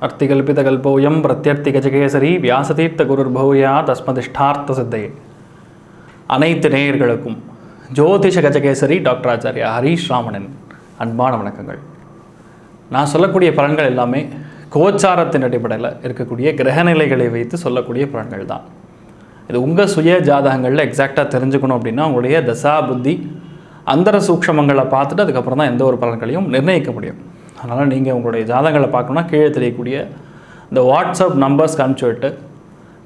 அர்த்திகல்பிதகல்போயம் பிரத்யர்த்திகஜகேசரி வியாசதீர்த்த குருர்பூயா தஸ்மதிஷ்டார்த்த சித்தையே. அனைத்து நேயர்களுக்கும் ஜோதிஷ கஜகேசரி டாக்டர் ஆச்சாரியா ஹரீஷ் ராமனின் அன்பான வணக்கங்கள். நான் சொல்லக்கூடிய பலன்கள் எல்லாமே கோச்சாரத்தின் அடிப்படையில் இருக்கக்கூடிய கிரகநிலைகளை வைத்து சொல்லக்கூடிய பலன்கள் தான். இது உங்கள் சுய ஜாதகங்களில் எக்ஸாக்டாக தெரிஞ்சுக்கணும் அப்படின்னா உங்களுடைய தசா புத்தி அந்தர சூக்ஷமங்களை பார்த்துட்டு அதுக்கப்புறம் தான் எந்த ஒரு பலன்களையும் நிர்ணயிக்க முடியும். அதனால் நீங்கள் உங்களுடைய ஜாதகங்களை பார்க்கணுன்னா கீழே தெரியக்கூடிய இந்த வாட்ஸ்அப் நம்பர்ஸ்க்கு அனுப்பிச்சி விட்டு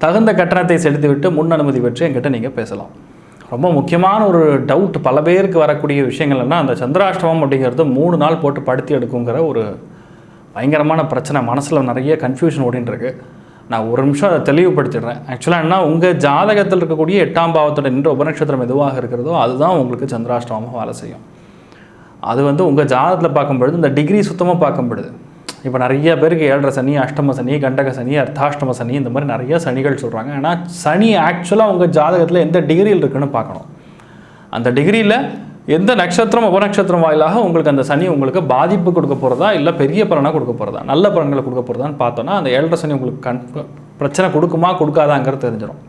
தகுந்த கட்டணத்தை செலுத்தி விட்டு முன் அனுமதி பெற்று என்கிட்ட நீங்கள் பேசலாம். ரொம்ப முக்கியமான ஒரு டவுட் பல பேருக்கு வரக்கூடிய விஷயங்கள்னா அந்த சந்திராஷ்டமம் அப்படிங்கிறது 3 நாள் போட்டு படுத்தி எடுக்குங்கிற ஒரு பயங்கரமான பிரச்சனை. மனசில் நிறைய கன்ஃபியூஷன் ஓடின்னு நான் ஒரு நிமிஷம் அதை தெளிவுபடுத்திடுறேன். ஆக்சுவலாக என்ன, உங்கள் ஜாதகத்தில் இருக்கக்கூடிய 8ஆம் பாவத்தோட நின்ற உபநட்சத்திரம் எதுவாக இருக்கிறதோ அதுதான் உங்களுக்கு சந்திராஷ்டமமாக வேலை செய்யும். அது உங்கள் ஜாதகத்தில் பார்க்கும்பொழுது இந்த டிகிரி சுத்தமாக பார்க்கும்பொழுது இப்போ நிறைய பேருக்கு 7.5 சனி, அஷ்டம சனி, கண்டக சனி, அர்த்தாஷ்டம சனி, இந்த மாதிரி நிறைய சனிகள் சொல்கிறாங்க. ஆனால் சனி ஆக்சுவலாக உங்கள் ஜாதகத்தில் எந்த டிகிரியில் இருக்குன்னு பார்க்கணும். அந்த டிகிரியில் எந்த நட்சத்திரம் உபநட்சத்திரம் வாயிலாக உங்களுக்கு அந்த சனி உங்களுக்கு பாதிப்பு கொடுக்க போகிறதா இல்லை பெரிய பலனாக கொடுக்க போகிறதா நல்ல பலன்களை கொடுக்க போகிறதான்னு பார்த்தோன்னா அந்த 7.5 சனி உங்களுக்கு பிரச்சனை கொடுக்குமா கொடுக்காதாங்கிறது தெரிஞ்சிடும்.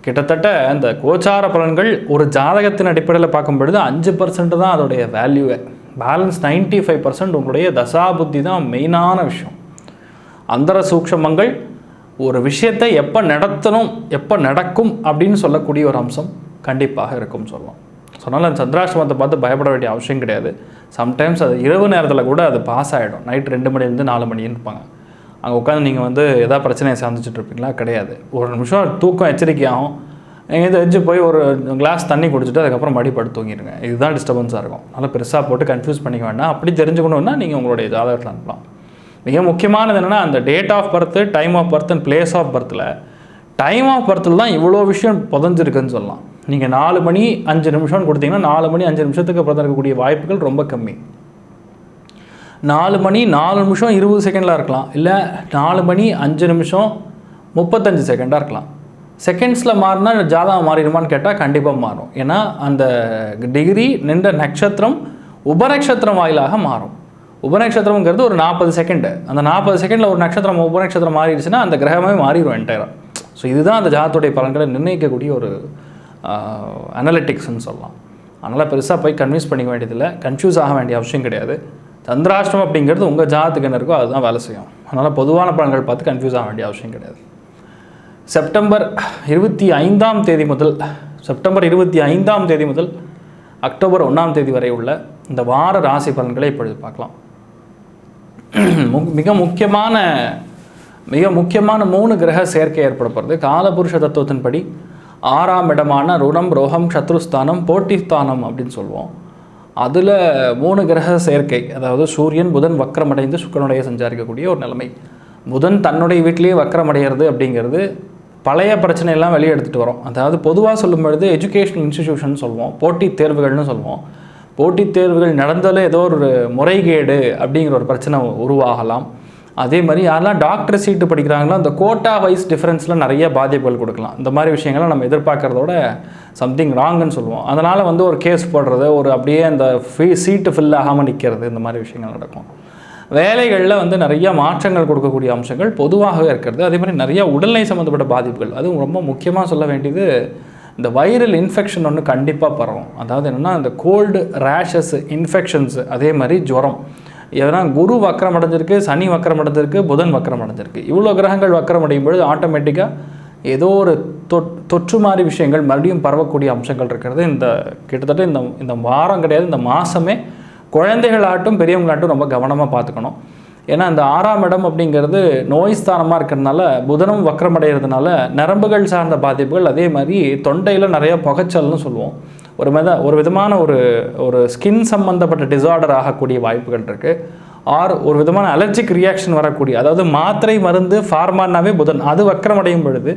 கிட்டத்தட்ட இந்த கோச்சார பலன்கள் ஒரு ஜாதகத்தின் அடிப்படையில் பார்க்கும்பொழுது 5% தான் அதோடைய வேல்யூவே. பேலன்ஸ் 95% உங்களுடைய தசாபுத்தி தான் மெயினான விஷயம். அந்தர சூக்ஷமங்கள் ஒரு விஷயத்தை எப்போ நடத்தணும் எப்போ நடக்கும் அப்படின்னு சொல்லக்கூடிய ஒரு அம்சம் கண்டிப்பாக இருக்கும் சொல்லலாம். சொன்னாலும் சந்திராஷ்டமத்தை பார்த்து பயப்பட வேண்டிய அவசியம் கிடையாது. சம்டைம்ஸ் அது இரவு நேரத்தில் கூட அது பாஸ் ஆகிடும். நைட் 2 மணிலேருந்து 4 மணின்னு இருப்பாங்க. அங்கே உட்காந்து நீங்கள் எதாவது பிரச்சனையை சந்திச்சுட்டு இருப்பீங்களா? கிடையாது. ஒரு நிமிஷம் தூக்கம் எச்சரிக்கையாகும். நீங்கள் எஞ்சி போய் ஒரு கிளாஸ் தண்ணி குடிச்சிட்டு அதுக்கப்புறம் மடி படுத்து தூங்கிடுங்க. இதுதான் டிஸ்டர்பன்ஸாக இருக்கும். அதனால் பெருசாக போட்டு கன்ஃபியூஸ் பண்ணிக்க வேண்டாம். அப்படி தெரிஞ்சுக்கணுன்னா நீங்கள் உங்களுடைய ஜாதகத்தில் அனுப்பலாம். மிக முக்கியமானது என்னென்னா அந்த date of birth, time of birth and place of பர்த்தில் டைம் ஆஃப் பர்த்தில் தான் இவ்வளோ விஷயம் புதஞ்சிருக்குன்னு சொல்லலாம். நீங்கள் 4 மணி 5 நிமிஷம்னு கொடுத்தீங்கன்னா 4 மணி 5 நிமிஷத்துக்கு பிறந்திருக்கக்கூடிய வாய்ப்புகள் ரொம்ப கம்மி. 4 மணி 4 நிமிஷம் 20 செகண்டில் இருக்கலாம், இல்லை 4 மணி 5 நிமிஷம் 35 செகண்டாக இருக்கலாம். செகண்ட்ஸில் மாறினா ஜாதகம் மாறிடுமான்னு கேட்டால் கண்டிப்பாக மாறும். ஏன்னா அந்த டிகிரி நின்ற நட்சத்திரம் உபநட்சத்திரம் வாயிலாக மாறும். உபநட்சத்திரம்ங்கிறது ஒரு 40 செகண்டு. அந்த 40 செகண்டில் ஒரு நட்சத்திரம் உபநட்சத்திரம் மாறிடுச்சுன்னா அந்த கிரகமே மாறிடும் என்டையராக. ஸோ இதுதான் அந்த ஜாதகத்துடைய பலன்களை நிர்ணயிக்கக்கூடிய ஒரு அனலிட்டிக்ஸ்ன்னு சொல்லலாம். அதனால் பெருசாக போய் கன்வின்ஸ் பண்ணிக்க வேண்டியதில்லை, கன்ஃபியூஸ் ஆக வேண்டிய அவசியம் கிடையாது. சந்திராஷ்டமம் அப்படிங்கிறது உங்கள் ஜாதகத்துக்கு என்ன இருக்கோ அதுதான் வேலை செய்யும். அதனால் பொதுவான பலன்கள் பார்த்து கன்ஃபியூஸ் ஆக வேண்டிய அவசியம் கிடையாது. செப்டம்பர் 25ஆம் தேதி முதல் அக்டோபர் 1ஆம் தேதி வரை உள்ள இந்த வார ராசி பலன்களை இப்பொழுது பார்க்கலாம். மிக முக்கியமான 3 கிரக சேர்க்கை ஏற்பட போகிறது. காலபுருஷ தத்துவத்தின்படி 6ஆம் இடமான ருணம், ரோகம், சத்ருஸ்தானம், போட்டிஸ்தானம் அப்படின்னு சொல்லுவோம். அதில் 3 கிரக சேர்க்கை, அதாவது சூரியன் புதன் வக்கரமடைந்து சுக்கிரனுடைய சஞ்சாரிக்கக்கூடிய ஒரு நிலைமை. புதன் தன்னுடைய வீட்டிலேயே வக்கரமடைகிறது அப்படிங்கிறது பழைய பிரச்சனையெல்லாம் வெளியே எடுத்துகிட்டு வரும். அதாவது பொதுவாக சொல்லும் பொழுது எஜுகேஷனல் இன்ஸ்டிடியூஷன் சொல்லுவோம், போட்டித் தேர்வுகள்னு சொல்லுவோம். போட்டித் தேர்வுகள் நடந்தாலே ஏதோ ஒரு முறைகேடு அப்படிங்கிற ஒரு பிரச்சனை உருவாகலாம். அதே மாதிரி யாரெல்லாம் டாக்டர் சீட்டு படிக்கிறாங்களோ அந்த கோட்டா வைஸ் டிஃப்ரென்ஸில் நிறைய பாதிப்புகள் கொடுக்கலாம். இந்த மாதிரி விஷயங்களை நம்ம எதிர்பார்க்குறதோட சம்திங் ராங்குன்னு சொல்லுவோம். அதனால் ஒரு கேஸ் போடுறது, ஒரு அப்படியே அந்த சீட்டு ஃபில் ஆகாமல் நிற்கிறது, இந்த மாதிரி விஷயங்கள் நடக்கும். வேலைகளில் நிறைய மாற்றங்கள் கொடுக்கக்கூடிய அம்சங்கள் பொதுவாகவே இருக்கிறது. அதே மாதிரி நிறைய உடல்நிலை சம்மந்தப்பட்ட பாதிப்புகள், அதுவும் ரொம்ப முக்கியமாக சொல்ல வேண்டியது இந்த வைரல் இன்ஃபெக்ஷன் ஒன்று கண்டிப்பாக பரவும். அதாவது என்னென்னா இந்த கோல்டு, ரேஷஸ், இன்ஃபெக்ஷன்ஸ், அதே மாதிரி ஜுரம். ஏன்னா குரு வக்கரம் அடைஞ்சிருக்கு, சனி வக்கரம் அடைஞ்சிருக்கு, புதன் வக்கரம் அடைஞ்சிருக்கு. இவ்வளோ கிரகங்கள் வக்கரம் அடையும் பொழுது ஆட்டோமேட்டிக்காக ஏதோ ஒரு தொற்று மாதிரி விஷயங்கள் மறுபடியும் பரவக்கூடிய அம்சங்கள் இருக்கிறது. கிட்டத்தட்ட இந்த வாரம் கிடையாது, இந்த மாதமே குழந்தைகளாட்டும் பெரியவங்களாட்டும் ரொம்ப கவனமாக பார்த்துக்கணும். ஏன்னா இந்த 6ஆம் இடம் அப்படிங்கிறது நோய் ஸ்தானமாக இருக்கிறதுனால, புதனும் வக்கரமடைகிறதுனால நரம்புகள் சார்ந்த பாதிப்புகள், அதே மாதிரி தொண்டையில் நிறைய புகைச்சல்னு சொல்லுவோம், ஒரு விதமான ஒரு ஸ்கின் சம்மந்தப்பட்ட டிசார்டர் ஆகக்கூடிய வாய்ப்புகள் இருக்குது. ஒரு விதமான அலர்ஜிக் ரியாக்ஷன் வரக்கூடிய, அதாவது மாத்திரை மருந்து ஃபார்மானாவே புதன் அது வக்கரமடையும் பொழுது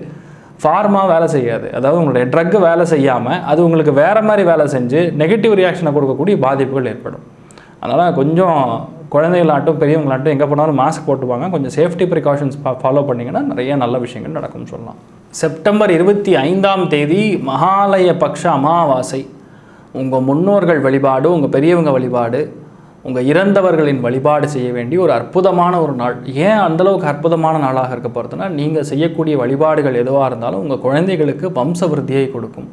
ஃபார்மா வேலை செய்யாது. அதாவது உங்களுடைய ட்ரக்கு வேலை செய்யாமல் அது உங்களுக்கு வேறு மாதிரி வேலை செஞ்சு நெகட்டிவ் ரியாக்ஷனை கொடுக்கக்கூடிய பாதிப்புகள் ஏற்படும். அதனால் கொஞ்சம் குழந்தைகளாட்டும் பெரியவங்களாட்டும் எங்கே போனாலும் மாஸ்க் போட்டுவாங்க. கொஞ்சம் சேஃப்டி ப்ரிகாஷன்ஸ் ஃபாலோ பண்ணிங்கன்னா நிறைய நல்ல விஷயங்கள் நடக்கும்னு சொல்லலாம். செப்டம்பர் 25ஆம் தேதி மகாலய பக்ஷ அமாவாசை. உங்கள் முன்னோர்கள் வழிபாடு, உங்கள் பெரியவங்க வழிபாடு, உங்கள் இறந்தவர்களின் வழிபாடு செய்ய வேண்டிய ஒரு அற்புதமான ஒரு நாள். ஏன் அந்தளவுக்கு அற்புதமான நாளாக இருக்க போகிறதுனா, நீங்கள் செய்யக்கூடிய வழிபாடுகள் எதுவாக இருந்தாலும் உங்கள் குழந்தைகளுக்கு வம்ச விருத்தியை கொடுக்கும்.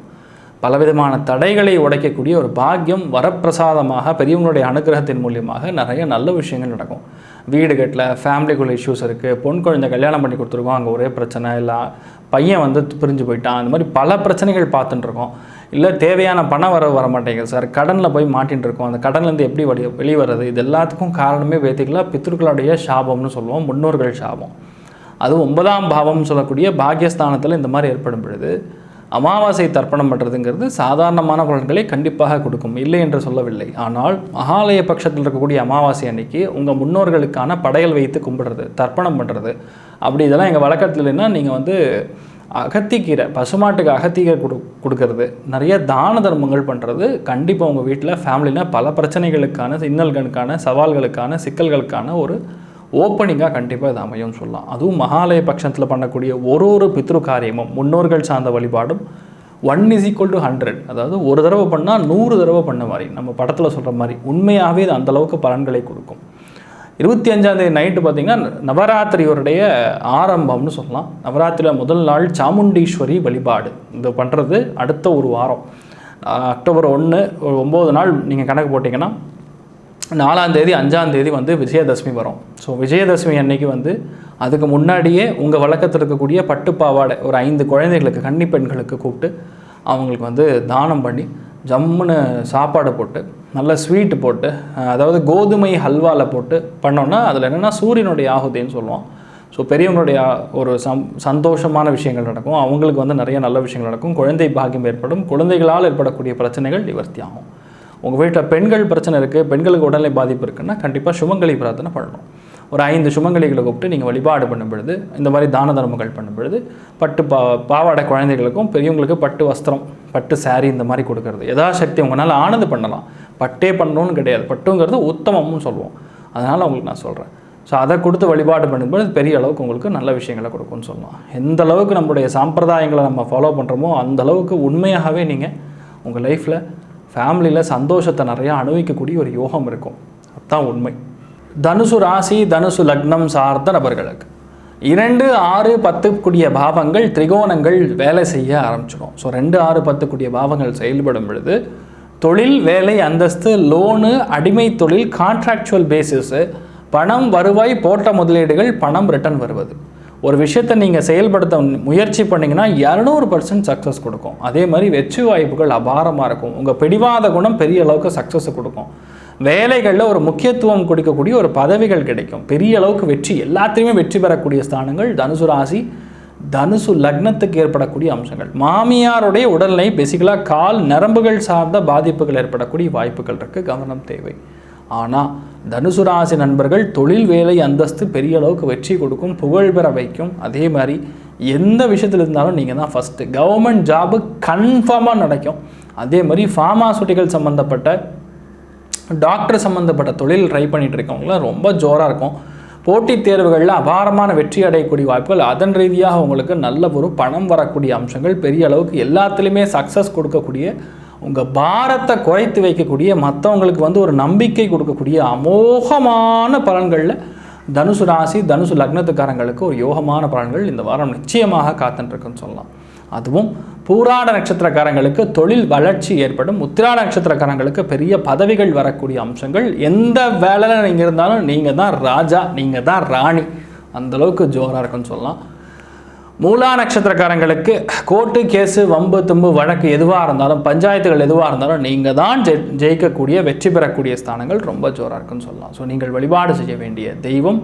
பலவிதமான தடைகளை உடைக்கக்கூடிய ஒரு பாக்கியம் வரப்பிரசாதமாக பெரியவங்களுடைய அனுகிரகத்தின் மூலியமாக நிறைய நல்ல விஷயங்கள் நடக்கும். வீடு கட்டல, ஃபேமிலிக்குள்ள இஷ்யூஸ் இருக்குது, பொன் குழந்தை கல்யாணம் பண்ணி கொடுத்துருக்கோம், அங்கே ஒரே பிரச்சனை, இல்லை பையன் பிரிஞ்சு போயிட்டான், அந்த மாதிரி பல பிரச்சனைகள் பார்த்துட்டுருக்கோம். இல்லை தேவையான பணம் வர மாட்டேங்குது சார், கடனில் போய் மாட்டின்னு இருக்கோம், அந்த கடன்லேருந்து எப்படி வெளிவரது, இது எல்லாத்துக்கும் காரணமே பேசிக்கலாக பித்ருக்களுடைய சாபம்னு சொல்லுவோம், முன்னோர்கள் சாபம். அதுவும் 9ஆம் பாவம்னு சொல்லக்கூடிய பாக்கியஸ்தானத்தில் இந்த மாதிரி ஏற்படும் பொழுது அமாவாசை தர்ப்பணம் பண்ணுறதுங்கிறது சாதாரணமான பலன்களை கண்டிப்பாக கொடுக்கும், இல்லை என்று சொல்லவில்லை. ஆனால் மகாலய பட்சத்தில் இருக்கக்கூடிய அமாவாசை அன்னைக்கு உங்கள் முன்னோர்களுக்கான படையல் வைத்து கும்பிடுறது, தர்ப்பணம் பண்ணுறது, அப்படி இதெல்லாம் எங்கள் வழக்கத்தில் இல்லைன்னா நீங்கள் அகத்திக்கீரை, பசுமாட்டுக்கு அகத்திக்கீரை கொடுக்கறது, நிறைய தான தர்மங்கள் பண்ணுறது கண்டிப்பாக உங்கள் வீட்டில் ஃபேமிலியில் பல பிரச்சனைகளுக்கான, இன்னல்களுக்கான, சவால்களுக்கான, சிக்கல்களுக்கான ஒரு ஓப்பனிங்காக கண்டிப்பாக இது அமையும் சொல்லலாம். அதுவும் மகாலய பட்சத்தில் பண்ணக்கூடிய ஒரு பித்ரு காரியமும் முன்னோர்கள் சார்ந்த வழிபாடும் 1:100, அதாவது ஒரு தடவை பண்ணால் 100 தடவை பண்ண மாதிரி, நம்ம படத்தில் சொல்கிற மாதிரி உண்மையாகவே இது அந்தளவுக்கு பலன்களை கொடுக்கும். 25ஆம் தேதி நைட்டு பார்த்திங்கன்னா நவராத்திரியோருடைய ஆரம்பம்னு சொல்லலாம். நவராத்திரியில் முதல் நாள் சாமுண்டீஸ்வரி வழிபாடு இது பண்ணுறது அடுத்த ஒரு வாரம், அக்டோபர் 1 ஒரு 9 நாள் நீங்கள் கணக்கு போட்டிங்கன்னா 4ஆம் தேதி 5ஆம் தேதி விஜயதசமி வரும். ஸோ விஜயதசமி அன்னைக்கு அதுக்கு முன்னாடியே உங்கள் வழக்கத்தில் இருக்கக்கூடிய பட்டுப்பாவாடை ஒரு 5 குழந்தைகளுக்கு, கன்னி பெண்களுக்கு கூப்பிட்டு அவங்களுக்கு தானம் பண்ணி ஜம்முன்னு சாப்பாடு போட்டு நல்ல ஸ்வீட்டு போட்டு, அதாவது கோதுமை ஹல்வாவில் போட்டு பண்ணோன்னா அதில் என்னென்னா சூரியனுடைய ஆகுதின்னு சொல்லுவோம். ஸோ பெரியவங்களுடைய ஒரு சந்தோஷமான விஷயங்கள் நடக்கும், அவங்களுக்கு நிறைய நல்ல விஷயங்கள் நடக்கும், குழந்தை பாக்கியம் ஏற்படும், குழந்தைகளால் ஏற்படக்கூடிய பிரச்சனைகள் நிவர்த்தி ஆகும். உங்கள் வீட்டில் பெண்கள் பிரச்சனை இருக்குது, பெண்களுக்கு உடல்நிலை பாதிப்பு இருக்குன்னா கண்டிப்பாக சுமங்கலி பிரார்த்தனை பண்ணணும். ஒரு 5 சுமங்கலிகளை கூப்பிட்டு நீங்கள் வழிபாடு பண்ணும் பொழுது, இந்த மாதிரி தான தர்மங்கள் பண்ணும் பொழுது பட்டு பாவாடை குழந்தைகளுக்கும் பெரியவங்களுக்கு பட்டு வஸ்திரம், பட்டு சாரீ இந்த மாதிரி கொடுக்கறது யதாசக்தி உங்களால் ஆனது பண்ணலாம். பட்டே பண்ணணும்னு கிடையாது, பட்டுங்கிறது உத்தமம்னு சொல்லுவோம். அதனால் உங்களுக்கு நான் சொல்கிறேன். ஸோ அதை கொடுத்து வழிபாடு பண்ணும்போது பெரிய அளவுக்கு உங்களுக்கு நல்ல விஷயங்களை கொடுக்கும்னு சொல்லலாம். எந்த அளவுக்கு நம்மளுடைய சாம்பிரதாயங்களை நம்ம ஃபாலோ பண்ணுறோமோ அந்த அளவுக்கு உண்மையாகவே நீங்கள் உங்கள் லைஃப்பில் ஃபேமிலியில் சந்தோஷத்தை நிறையா அனுபவிக்கக்கூடிய ஒரு யோகம் இருக்கும். அதுதான் உண்மை. தனுசு ராசி, தனுசு லக்னம் சார்ந்த நபர்களுக்கு 2, 6, 10 கூடிய பாவங்கள் திரிகோணங்கள் வேலை செய்ய ஆரம்பிச்சிடும். ஸோ 2, 6, 10 கூடிய பாவங்கள் செயல்படும் பொழுது தொழில், வேலை, அந்தஸ்து, லோனு, அடிமை தொழில், கான்ட்ராக்சுவல் பேசிஸு, பணம், வருவாய், போட்ட முதலீடுகள், பணம் ரிட்டர்ன் வருவது. ஒரு விஷயத்தை நீங்கள் செயல்படுத்த முயற்சி பண்ணிங்கன்னா 200% சக்ஸஸ் கொடுக்கும். அதே மாதிரி வெற்றி வாய்ப்புகள் அபாரமாக இருக்கும். உங்கள் பிடிவாத குணம் பெரிய அளவுக்கு சக்ஸஸ் கொடுக்கும். வேலைகளில் ஒரு முக்கியத்துவம் கொடுக்கக்கூடிய ஒரு பதவிகள் கிடைக்கும். பெரிய அளவுக்கு வெற்றி, எல்லாத்தையுமே வெற்றி பெறக்கூடிய ஸ்தானங்கள் தனுசு ராசி, தனுசு லக்னத்துக்கு ஏற்படக்கூடிய அம்சங்கள். மாமியாருடைய உடல்நிலை பேசிக்கலாக கால் நரம்புகள் சார்ந்த பாதிப்புகள் ஏற்படக்கூடிய வாய்ப்புகள் இருக்குது, கவனம் தேவை. ஆனால் தனுசு ராசி நண்பர்கள் தொழில், வேலை, அந்தஸ்து பெரிய அளவுக்கு வெற்றி கொடுக்கும், புகழ் பெற வைக்கும். அதே மாதிரி எந்த விஷயத்தில் இருந்தாலும் நீங்கள் தான் ஃபஸ்ட்டு. கவர்மெண்ட் ஜாபு கன்ஃபார்மாக நடக்கும். அதே மாதிரி ஃபார்மாசூட்டிக்கல் சம்மந்தப்பட்ட, டாக்டர் சம்மந்தப்பட்ட தொழில் ட்ரை பண்ணிகிட்டு இருக்கவங்களாம் ரொம்ப ஜோராக இருக்கும். போட்டித் தேர்வுகளில் அபாரமான வெற்றி அடையக்கூடிய வாய்ப்புகள், அதன் ரீதியாக உங்களுக்கு நல்ல ஒரு பணம் வரக்கூடிய அம்சங்கள், பெரிய அளவுக்கு எல்லாத்துலேயுமே சக்ஸஸ் கொடுக்கக்கூடிய, உங்கள் பாரத்தை குறைத்து வைக்கக்கூடிய, மற்றவங்களுக்கு ஒரு நம்பிக்கை கொடுக்கக்கூடிய அமோகமான பலன்களில் தனுசு ராசி, தனுசு லக்னத்துக்காரங்களுக்கு ஒரு யோகமான பலன்கள் இந்த வாரம் நிச்சயமாக காத்துட்டுருக்குன்னு சொல்லலாம். அதுவும் பூராட நட்சத்திரக்காரங்களுக்கு தொழில் வளர்ச்சி ஏற்படும். உத்திராட நட்சத்திரக்காரங்களுக்கு பெரிய பதவிகள் வரக்கூடிய அம்சங்கள். எந்த வேலையில் நீங்கள் இருந்தாலும் நீங்கள் தான் ராஜா, நீங்கள் தான் ராணி, அந்தளவுக்கு ஜோராக இருக்குன்னு சொல்லலாம். மூலா நட்சத்திரக்காரங்களுக்கு கோர்ட்டு, கேஸு, வம்பு, தும்பு, வழக்கு எதுவாக இருந்தாலும், பஞ்சாயத்துகள் எதுவாக இருந்தாலும் நீங்கள் தான் ஜெயிக்கக்கூடிய, வெற்றி பெறக்கூடிய ஸ்தானங்கள் ரொம்ப ஜோராக இருக்குன்னு சொல்லலாம். ஸோ நீங்கள் வழிபாடு செய்ய வேண்டிய தெய்வம்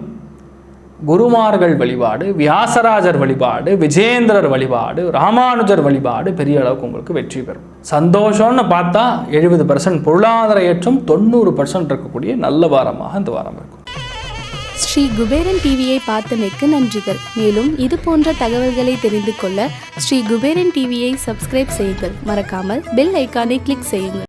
குருமார்கள் வழிபாடு, வியாசராஜர் வழிபாடு, விஜேந்திரர் வழிபாடு, ராமானுஜர் வழிபாடு பெரிய அளவுக்கு உங்களுக்கு வெற்றி பெறும். சந்தோஷம்னு பார்த்தா 70%, பொருளாதார ஏற்றம் 90% இருக்கக்கூடிய நல்ல வாரமாக இந்த வாரம் இருக்கும். ஸ்ரீ குபேரன் டிவியை பார்த்தமைக்கு நன்றிகள். மேலும் இது போன்ற தகவல்களை தெரிந்து கொள்ள ஸ்ரீ குபேரன் டிவியை சப்ஸ்கிரைப் செய்யுங்கள். மறக்காமல் பெல் ஐக்கானை கிளிக் செய்யுங்கள்.